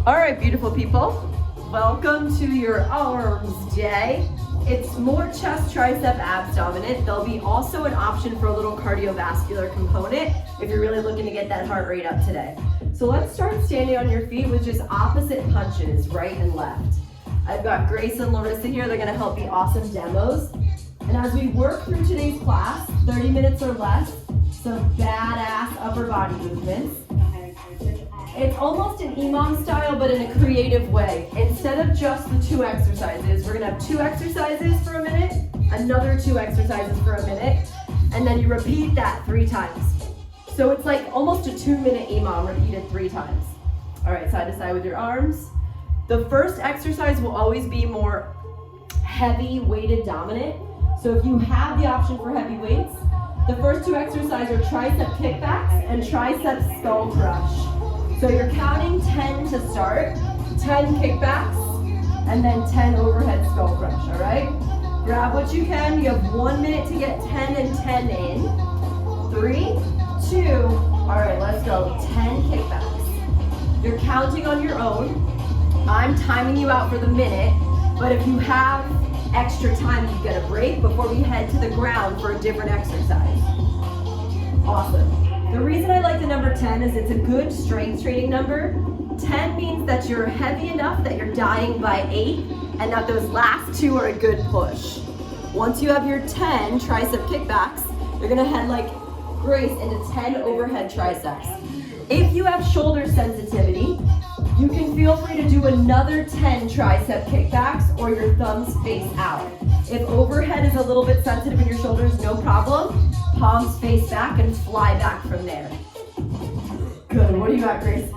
All right, beautiful people. Welcome to your arms day. It's more chest, tricep, abs dominant. There'll be also an option for a little cardiovascular component if you're really looking to get that heart rate up today. So let's start standing on your feet with just opposite punches, right and left. I've got Grace and Larissa here. They're gonna help me awesome demos. And as we work through today's class, 30 minutes or less, some badass upper body movements. It's almost an E.M.O.M style, but in a creative way. Instead of just the 2 exercises, we're gonna have 2 exercises for a minute, another 2 exercises for a minute, and then you repeat that 3 times. So it's like almost a 2-minute E.M.O.M repeated 3 times. All right, side to side with your arms. The first exercise will always be more heavy weighted dominant. So if you have the option for heavy weights, the first 2 exercises are tricep kickbacks and tricep skull crush. So you're counting 10 to start, 10 kickbacks, and then 10 overhead skull crush, all right? Grab what you can. You have 1 minute to get 10 and 10 in. 3, 2, all right, let's go. 10 kickbacks. You're counting on your own. I'm timing you out for the minute, but if you have extra time, you get a break before we head to the ground for a different exercise. Awesome. The reason I like the number 10 is it's a good strength training number. 10 means that you're heavy enough that you're dying by 8 and that those last 2 are a good push. Once you have your 10 tricep kickbacks, you're gonna head like Grace into 10 overhead triceps. If you have shoulder sensitivity, you can feel free to do another 10 tricep kickbacks or your thumbs face out. If overhead is a little bit sensitive in your shoulders, no problem. Palms face back and fly back from there. Good, what do you got, Grace?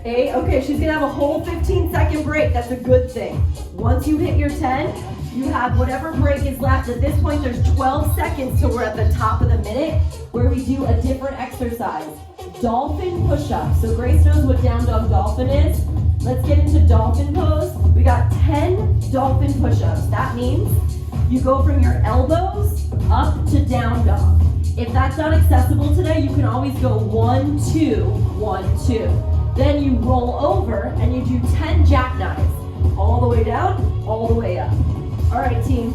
8, okay, she's gonna have a whole 15-second break. That's a good thing. Once you hit your 10, you have whatever break is left. At this point, there's 12 seconds till we're at the top of the minute where we do a different exercise. Dolphin push-up. So Grace knows what down dog dolphin is. Let's get into dolphin pose. We got 10 dolphin push-ups. That means you go from your elbows up to down dog. If that's not accessible today, you can always go 1, 2, 1, 2. Then you roll over and you do 10 jackknives. All the way down, all the way up. All right, team.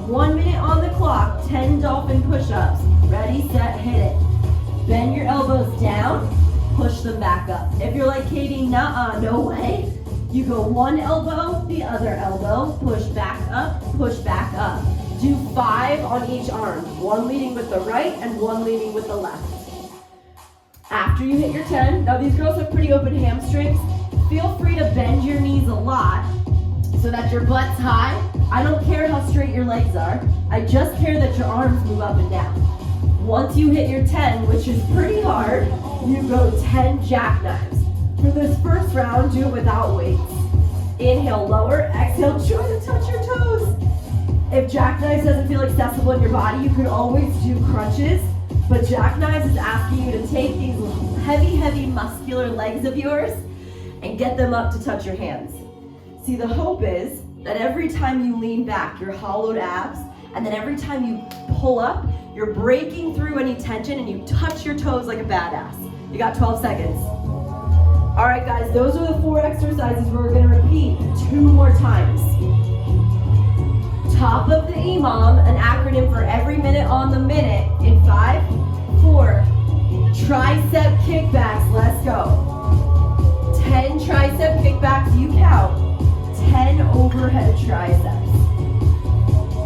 1 minute on the clock, 10 dolphin push-ups. Ready, set, hit it. Bend your elbows down, push them back up. If you're like Katie, nuh-uh, no way. You go 1 elbow, the other elbow, push back up, push back up. Do 5 on each arm, 1 leading with the right and 1 leading with the left. After you hit your 10, now these girls have pretty open hamstrings. Feel free to bend your knees a lot so that your butt's high. I don't care how straight your legs are. I just care that your arms move up and down. Once you hit your 10, which is pretty hard, you go 10 jackknives. For this first round, do it without weights. Inhale, lower, exhale, try to touch your toes. If jackknives doesn't feel accessible in your body, you can always do crunches, but jackknives is asking you to take these heavy, heavy muscular legs of yours and get them up to touch your hands. See, the hope is that every time you lean back, your hollowed abs, and then every time you pull up, you're breaking through any tension and you touch your toes like a badass. You got 12 seconds. All right, guys, those are the 4 exercises we're gonna repeat 2 more times. Top of the E.M.O.M, an acronym for every minute on the minute in 5, 4, tricep kickbacks, let's go. 10 tricep kickbacks, you count. 10 overhead triceps.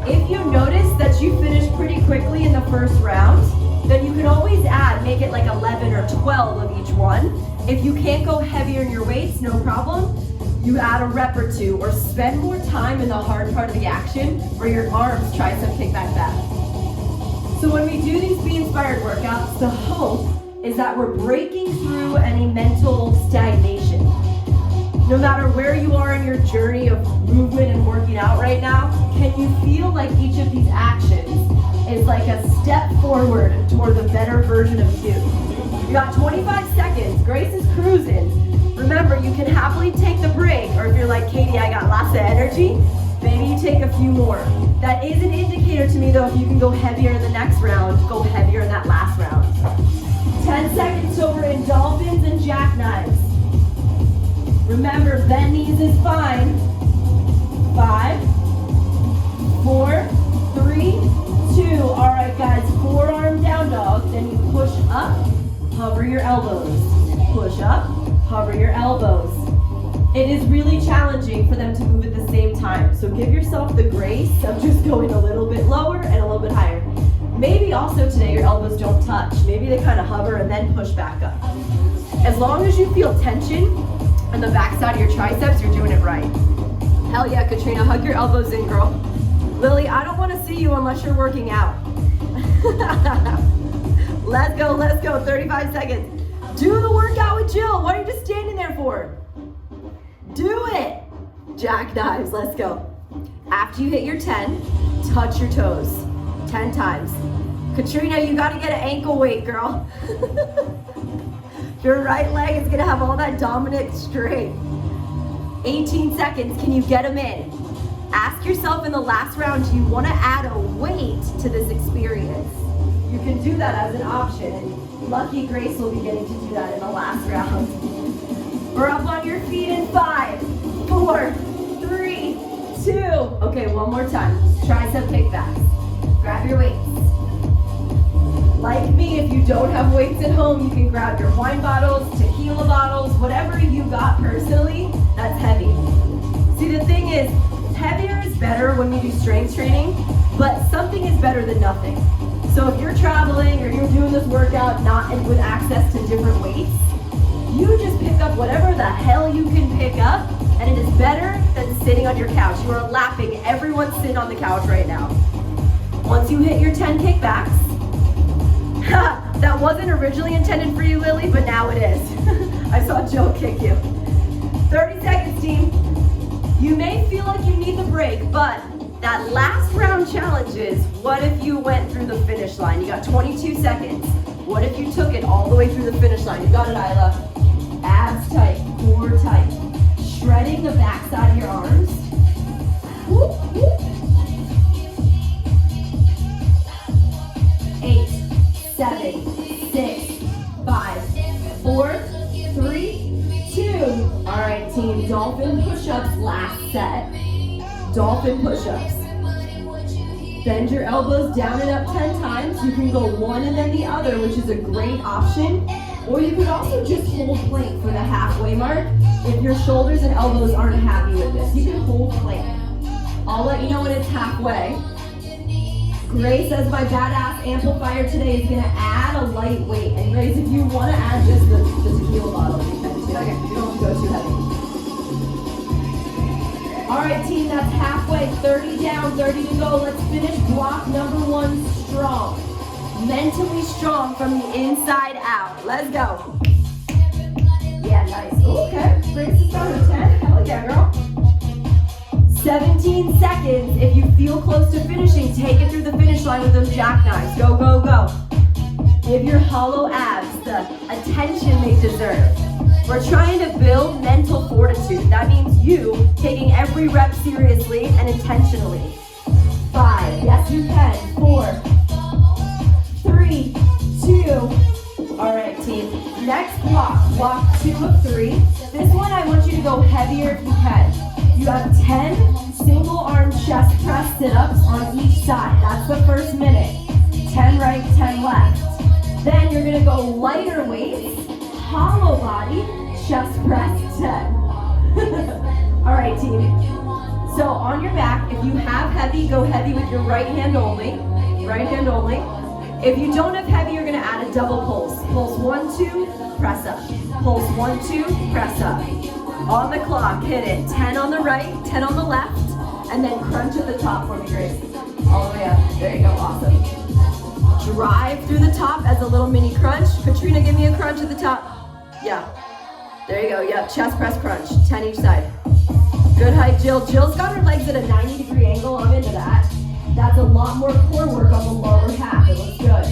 If you notice that you finished pretty quickly in the first round, then you can always add, make it like 11 or 12 of each one. If you can't go heavier in your weights, no problem. You add a rep or 2 or spend more time in the hard part of the action where your arms tricep kickback back. So when we do these Be Inspired workouts, the hope is that we're breaking through any mental stagnation. No matter where you are in your journey of movement and working out right now, can you feel like each of these actions is like a step forward toward the better version of you? You got 25 seconds. Grace is cruising. Remember, you can happily take the break, or if you're like, Katie, I got lots of energy, maybe you take a few more. That is an indicator to me, though, if you can go heavier in the next round, go heavier in that last round. 10 seconds till we're in dolphins and jackknives. Remember, bend knees is fine. 5, 4, 3, 2. All right, guys, forearm down dog. Then you push up, hover your elbows. Push up, hover your elbows. It is really challenging for them to move at the same time. So give yourself the grace of just going a little bit lower and a little bit higher. Maybe also today your elbows don't touch. Maybe they kind of hover and then push back up. As long as you feel tension on the backside of your triceps, you're doing it right. Hell yeah, Katrina, hug your elbows in, girl. Lily, I don't want to see you unless you're working out. Let's go, 35 seconds. Do the workout with Jill. What are you just standing there for? Do it. Jackknives, let's go. After you hit your 10, touch your toes 10 times. Katrina, you gotta get an ankle weight, girl. Your right leg is gonna have all that dominant strength. 18 seconds, can you get them in? Ask yourself in the last round, do you wanna add a weight to this experience? You can do that as an option, and lucky Grace will be getting to do that in the last round. We're up on your feet in 5, 4, 3, 2. Okay, one more time. Tricep kickbacks. Grab your weights. Like me, if you don't have weights at home, you can grab your wine bottles, tequila bottles, whatever you got personally, that's heavy. See, the thing is, heavier is better when we do strength training, but something is better than nothing. So if you're traveling or you're doing this workout not with access to different weights, you just pick up whatever the hell you can pick up, and it is better than sitting on your couch. You are lapping everyone sitting on the couch right now. Once you hit your 10 kickbacks, that wasn't originally intended for you, Lily, but now it is. I saw Joe kick you. 30 seconds, team. You may feel like you need the break, but that last round challenge is, what if you went through the finish line? You got 22 seconds. What if you took it all the way through the finish line? You got it, Isla. Abs tight, core tight. Shredding the backside of your arms. Whoop, whoop. 8, 7, 6, 5, 4, 3, 2. All right, team, Dolphin Push-Ups last set. Dolphin Push-Ups. Bend your elbows down and up 10 times. You can go one and then the other, which is a great option. Or you could also just hold plank for the halfway mark. If your shoulders and elbows aren't happy with this, you can hold plank. I'll let you know when it's halfway. Grace, as my badass amplifier today, is gonna add a light weight. And Grace, if you wanna add just the tequila bottle, you can too. Okay, you don't have to go too heavy. All right, team, that's halfway. 30 down, 30 to go. Let's finish block number 1 strong. Mentally strong from the inside out. Let's go. Yeah, nice. Ooh, okay, Grace is down to 10. Hell yeah, girl. 17 seconds. If you feel close to finishing, take it through the finish line with those jackknives. Go, go, go. Give your hollow abs the attention they deserve. We're trying to build mental fortitude. That means you taking every rep seriously and intentionally. 5, yes you can. 4, 3, 2. All right, team. Next block 2 of 3. This one I want you to go heavier if you can. You have 10 single arm chest press sit-ups on each side. That's the first minute. 10 right, 10 left. Then you're gonna go lighter weights, hollow body, chest press 10. All right, team. So on your back, if you have heavy, go heavy with your right hand only. Right hand only. If you don't have heavy, you're gonna add a double pulse. Pulse 1, 2, press up. Pulse 1, 2, press up. On the clock, hit it. 10 on the right, 10 on the left, and then crunch at the top for me, Grace. All the way up. There you go, awesome. Drive through the top as a little mini crunch. Katrina, give me a crunch at the top. Yeah. There you go, yep, chest press crunch. 10 each side. Good height, Jill. Jill's got her legs at a 90-degree angle. I'm into that. That's a lot more core work on the lower half. It looks good.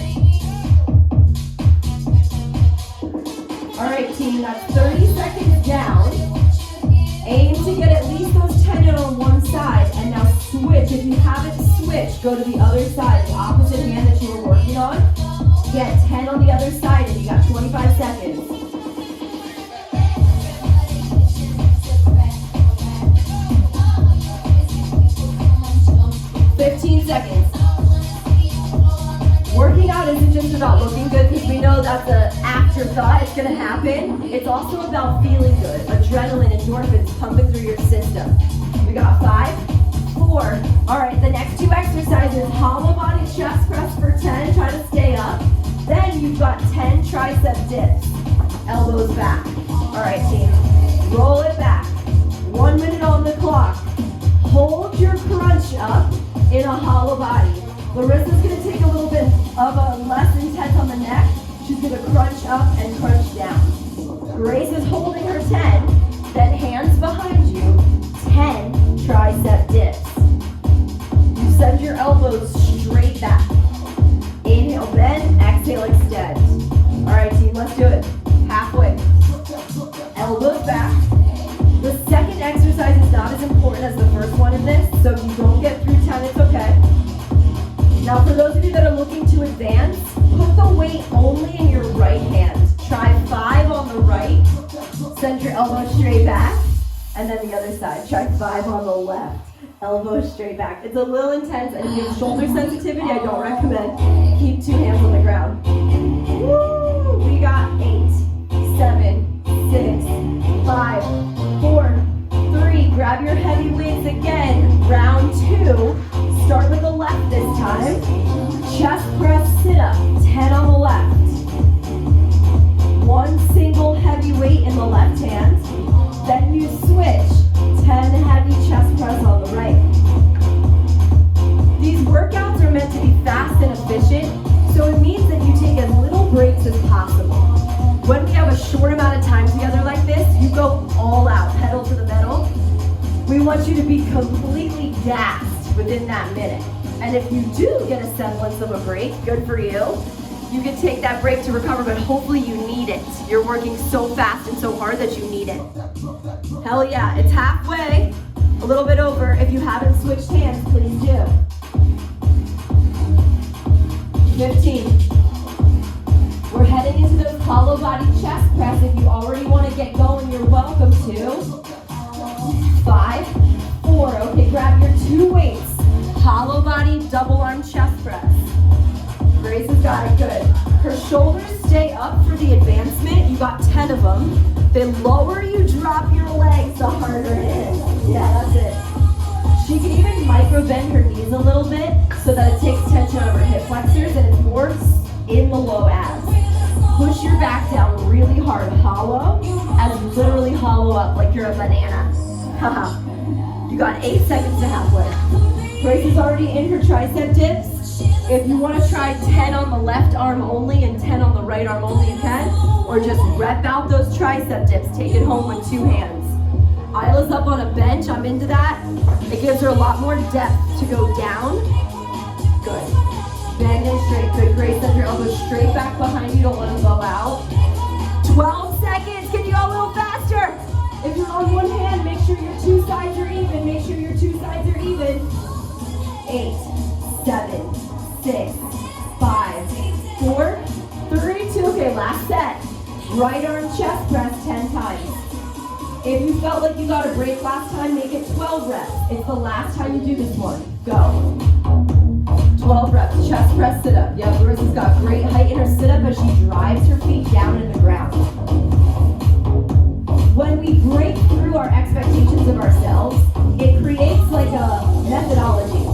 All right, team, that's 30 seconds down. Aim to get at least those 10 in on one side, and now switch. If you haven't switched, go to the other side, the opposite hand that you were working on. Get 10 on the other side, and you got 25 seconds. about looking good because we know that's an afterthought. It's going to happen. It's also about feeling good. Adrenaline, endorphins pumping through your system. We got 5, 4. All right, the next 2 exercises, hollow body chest press for 10. Try to stay up. Then you've got 10 tricep dips. Elbows back. All right, team. Roll it back. 1 minute on the clock. Hold your crunch up in a hollow body. Larissa's going to take a little bit of a less intense on the neck. She's going to crunch up and crunch down. Grace is holding her 10. Then hands behind you. 10 tricep dips. You send your elbows straight back. Inhale, bend. Exhale, extend. All right, team, let's do it. Halfway. Elbows back. The second exercise is not as important as the first one in this, so if you don't get through 10, it's okay. Now, for those of you that are looking to advance, put the weight only in your right hand. Try 5 on the right. Send your elbows straight back. And then the other side. Try 5 on the left. Elbows straight back. It's a little intense, and if you have shoulder sensitivity, I don't recommend. Keep 2 hands on the ground. Woo! We got 8, 7, 6, 5, 4, 3. Grab your heavy weights again. Round 2. Start with the left this time. Chest press sit-up. 10 on the left. 1 single heavy weight in the left hand. Then you switch. 10 heavy chest press on the right. These workouts are meant to be fast and efficient, so it means that you take as little breaks as possible. When we have a short amount of time together like this, you go all out, pedal to the metal. We want you to be completely gassed within that minute. And if you do get a semblance of a break, good for you. You can take that break to recover, but hopefully you need it. You're working so fast and so hard that you need it. Hell yeah, it's halfway, a little bit over. If you haven't switched hands, please do. 15. We're heading into those hollow body chest press. If you already want to get going, you're welcome to. 5, 4. Okay, grab your 2 weights. Hollow body double arm chest press. Grace has got it good. Her shoulders stay up for the advancement. You got 10 of them. The lower you drop your legs, the harder it is. Yeah, that's it. She can even micro bend her knees a little bit so that it takes tension out of her hip flexors and it's more in the low abs. Push your back down really hard. Hollow as literally hollow up like you're a banana. Haha. You got 8 seconds to halfway. Grace is already in her tricep dips. If you want to try 10 on the left arm only and 10 on the right arm only, you can. Or just rep out those tricep dips. Take it home with 2 hands. Isla's up on a bench. I'm into that. It gives her a lot more depth to go down. Good. Bend and straight. Good. Grace, send your elbows straight back behind you. Don't let them go out. 12 seconds. Can you go a little faster? If you're on one hand, make sure your 2 sides are even. Make sure your 2 sides are even. 8, 7, 6, 5, 4, 3, 2. Okay, last set. Right arm chest press 10 times. If you felt like you got a break last time, make it 12 reps. It's the last time you do this one. Go. 12 reps. Chest press sit up. Yep, Larissa's got great height in her sit up as she drives her feet down in the ground. When we break through our expectations of ourselves, it creates like a methodology.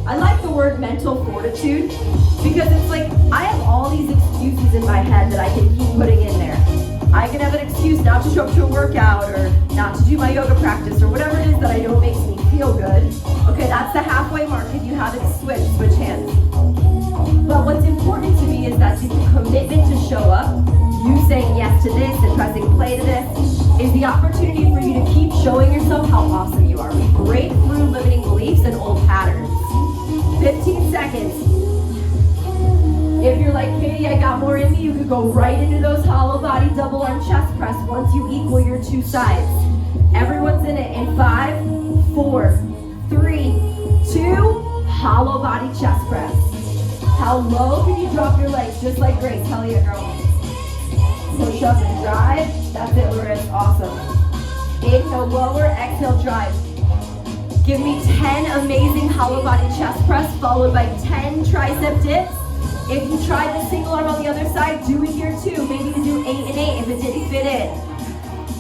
I like the word mental fortitude because it's like I have all these excuses in my head that I can keep putting in there. I can have an excuse not to show up to a workout or not to do my yoga practice or whatever it is that I know makes me feel good. Okay, that's the halfway mark. If you haven't switch hands. But what's important to me is that the commitment to show up, you saying yes to this and pressing play to this, is the opportunity for you to keep showing yourself how awesome you are. We break through limiting beliefs and old patterns. 15 seconds. If you're like, Katie, I got more in me, you could go right into those hollow body double arm chest press once you equal your 2 sides. Everyone's in it in 5, 4, 3, 2, hollow body chest press. How low can you drop your legs? Just like Grace. Hell yeah, girl. Push up and drive. That's it, Larissa. Awesome. Inhale, lower. Exhale, drive. Give me 10 amazing hollow body chest press followed by 10 tricep dips. If you tried the single arm on the other side, do it here too. Maybe you do 8 and 8 if it didn't fit in.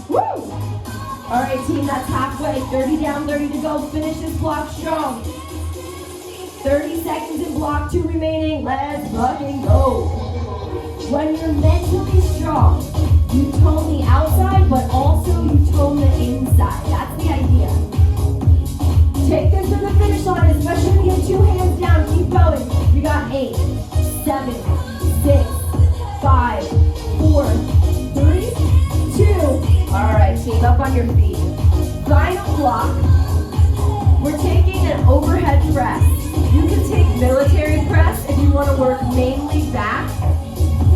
Woo! All right, team, that's halfway. 30 down, 30 to go. Finish this block strong. 30 seconds in block 2 remaining. Let's fucking go. When you're mentally strong, you tone the outside, but also you tone the inside. That's the idea. Take this to the finish line, especially if you have 2 hands down. Keep going. You got 8, 7, 6, 5, 4, 3, 2. All right, team, up on your feet. Final block. We're taking an overhead press. You can take military press if you want to work mainly back.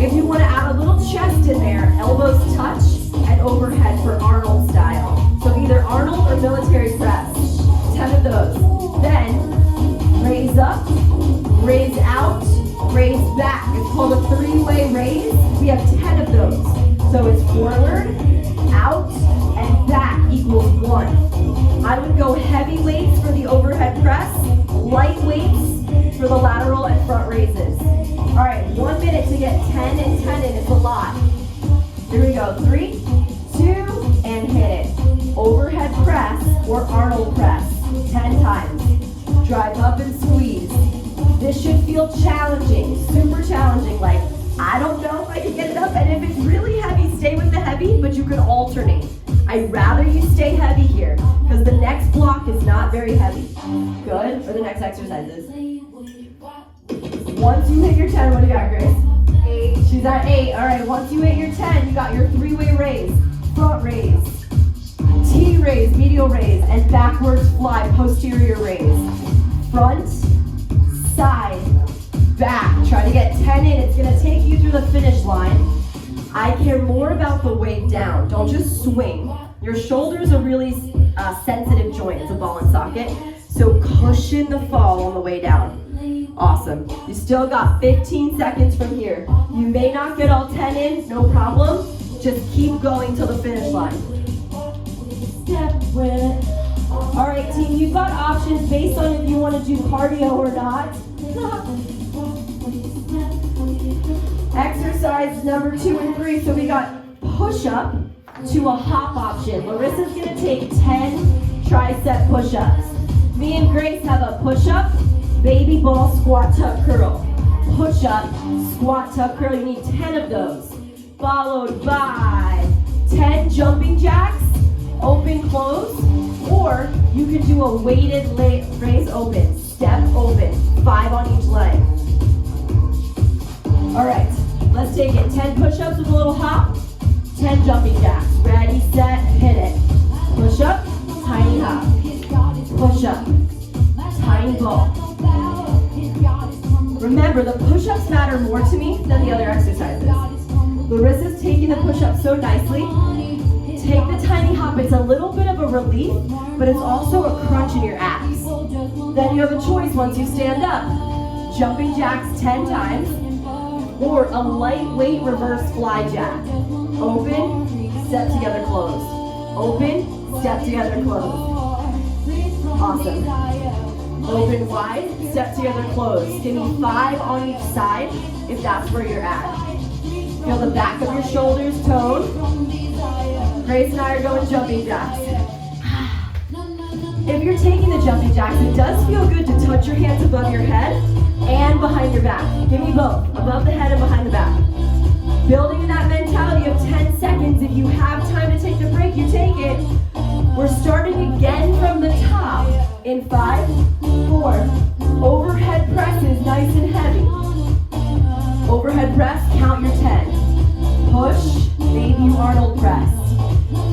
If you want to add a little chest in there, elbows touch, and overhead for Arnold style. So either Arnold or military press. 10 of those. Then, raise up, raise out, raise back. It's called a 3-way raise. We have 10 of those. So it's forward, out, and back equals 1. I would go heavy weights for the overhead press, light weights for the lateral and front raises. All right, 1 minute to get 10 and 10 in. It's a lot. Here we go. 3, 2, and hit it. Overhead press or Arnold press. 10 times. Drive up and squeeze. This should feel challenging, super challenging. Like, I don't know if I can get it up. And if it's really heavy, stay with the heavy, but you can alternate. I'd rather you stay heavy here because the next block is not very heavy. Good? Or the next exercise is. Once you hit your 10, what do you got, Grace? 8. She's at 8. All right, once you hit your 10, you got your 3-way raise, front raise, T raise, medial raise, and backwards fly, posterior raise. Front, side, back. Try to get 10 in. It's going to take you through the finish line. I care more about the weight down. Don't just swing. Your shoulders are really sensitive joint. It's a ball and socket. So cushion the fall on the way down. Awesome. You still got 15 seconds from here. You may not get all 10 in, no problem. Just keep going till the finish line. Step with it. All right, team, you've got options based on if you want to do cardio or not. Exercise number 2 and 3. So we got push-up to a hop option. Larissa's going to take 10 tricep push-ups. Me and Grace have a push-up, baby ball, squat, tuck, curl. Push-up, squat, tuck, curl. You need 10 of those. Followed by 10 jumping jacks, open, close. Or you can do a weighted raise open, step open, 5 on each leg. All right, let's take it. 10 push-ups with a little hop, 10 jumping jacks. Ready, set, hit it. Push-up, tiny hop. Push-up, tiny ball. Remember, the push-ups matter more to me than the other exercises. Larissa's taking the push-up so nicely. Take the tiny hop. It's a little bit of a relief, but it's also a crunch in your abs. Then you have a choice once you stand up. Jumping jacks 10 times, or a lightweight reverse fly jack. Open, step together, close. Open, step together, close. Awesome. Open wide, step together, close. Give me 5 on each side if that's where you're at. Feel the back of your shoulders tone. Grace and I are going jumping jacks. If you're taking the jumping jacks, it does feel good to touch your hands above your head and behind your back. Give me both, above the head and behind the back. Building in that mentality of 10 seconds. If you have time to take the break, you take it. We're starting again from the top. In 5, 4. Overhead presses, nice and heavy. Overhead press, count your 10. Push, baby Arnold press.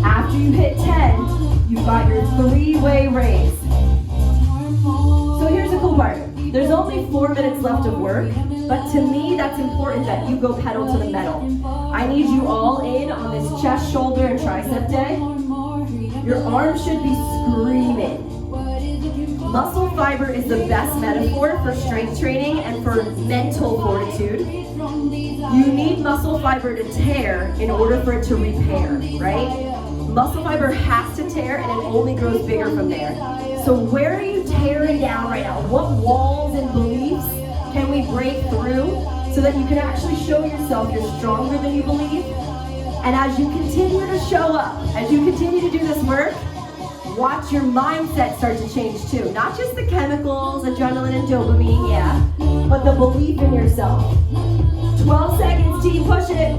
After you hit 10, you've got your 3-way raise. So here's the cool part. There's only 4 minutes left of work, but to me, that's important that you go pedal to the metal. I need you all in on this chest, shoulder, and tricep day. Your arms should be screaming. Muscle fiber is the best metaphor for strength training and for mental fortitude. You need muscle fiber to tear in order for it to repair, right? Muscle fiber has to tear and it only grows bigger from there. So where are you tearing down right now? What walls and beliefs can we break through so that you can actually show yourself you're stronger than you believe. And as you continue to show up, as you continue to do this work, watch your mindset start to change too. Not just the chemicals, adrenaline and dopamine, yeah, but the belief in yourself. 12 seconds, team, push it.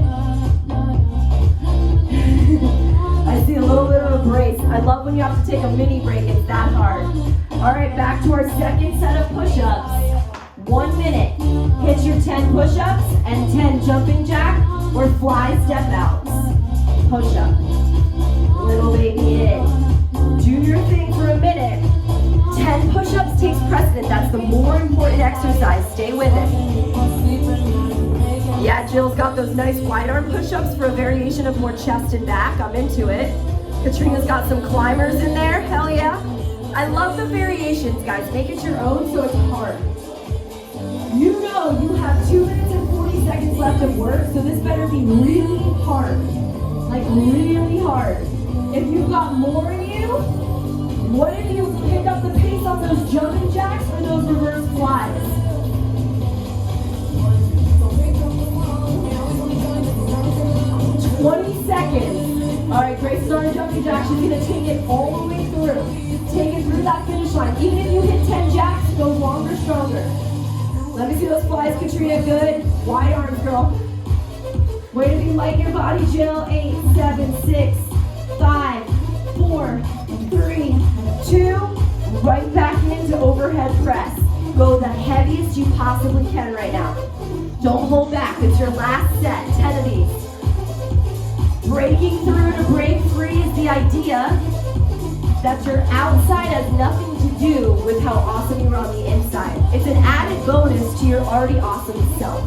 I see a little bit of a brace. I love when you have to take a mini break, it's that hard. All right, back to our second set of push-ups. 1 minute. Hit your 10 push-ups and 10 jumping jack or fly step outs. Push-up. Little baby in. Do your thing for a minute. 10 push-ups takes precedent. That's the more important exercise. Stay with it. Yeah, Jill's got those nice wide arm push-ups for a variation of more chest and back. I'm into it. Katrina's got some climbers in there. Hell yeah. I love the variations, guys. Make it your own so it's hard. You know you have 2 minutes and 40 seconds left of work, so this better be really hard. Like really hard. If you've got more in you, what if you pick up the pace on those jumping jacks or those reverse flies? 20 seconds. All right, Grace is on a jumping jack. She's gonna take it all the way through. Take it through that finish line. Even if you hit 10 jacks, go longer, stronger. Let me see those flies, Katrina. Good. Wide arms, girl. Way to be light in your body, Jill. 8, 7, 6, 5, 4, 3, 2. Right back into overhead press. Go the heaviest you possibly can right now. Don't hold back. It's your last set. 10 of these. Breaking through to break free is the idea that your outside has nothing to do with how awesome you are on the inside. It's an added bonus to your already awesome self.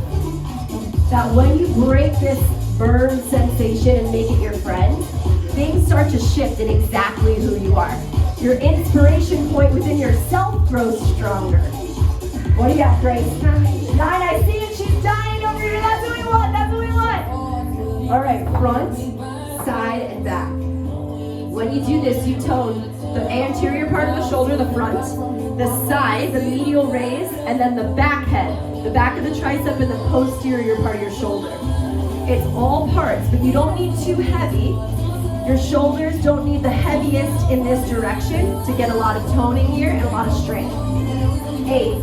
That when you break this burn sensation and make it your friend, things start to shift in exactly who you are. Your inspiration point within yourself grows stronger. What do you got, Grace? 9, I see it. She's dying over here. That's what we want. That's what we want. All right, front, side, and back. When you do this, you tone the anterior part of the shoulder, the front, the side, the medial raise, and then the back head, the back of the tricep and the posterior part of your shoulder. It's all parts, but you don't need too heavy. Your shoulders don't need the heaviest in this direction to get a lot of toning here and a lot of strength. 8,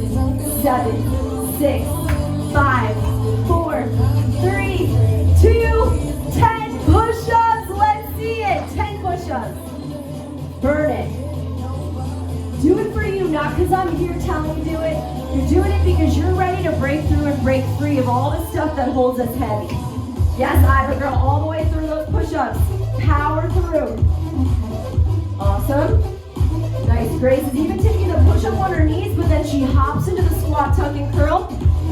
7, 6, 5, 4, 3, 2, 10 push-ups. Let's see it. 10 push-ups. Burn it. Do it for you, not because I'm here telling you to do it. You're doing it because you're ready to break through and break free of all the stuff that holds us heavy. Yes, Ida girl, all the way through those push-ups. Power through. Awesome. Nice. Grace is even taking the push-up on her knees, but then she hops into the squat, tuck, and curl.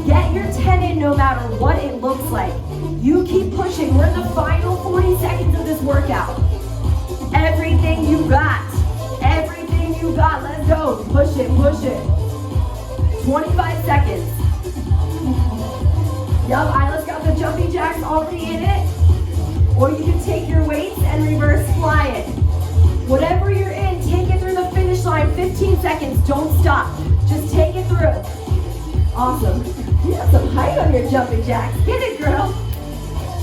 Get your 10 in no matter what it looks like. You keep pushing. We're in the final 40 seconds of this workout. Everything you got. Everything you got. Let's go. Push it, push it. 25 seconds. Yup, Isla's got the jumping jacks already in it. Or you can take your weights and reverse fly it. Whatever you're in, take it through the finish line. 15 seconds. Don't stop. Just take it through. Awesome. You have some height on your jumping jacks. Get it, girl.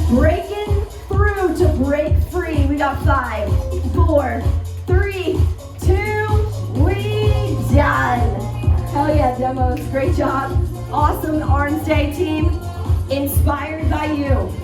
Breaking through to break free. We got 5, 4, 3, 2, we done. Hell yeah, demos. Great job. Awesome arms day, team. Inspired by you.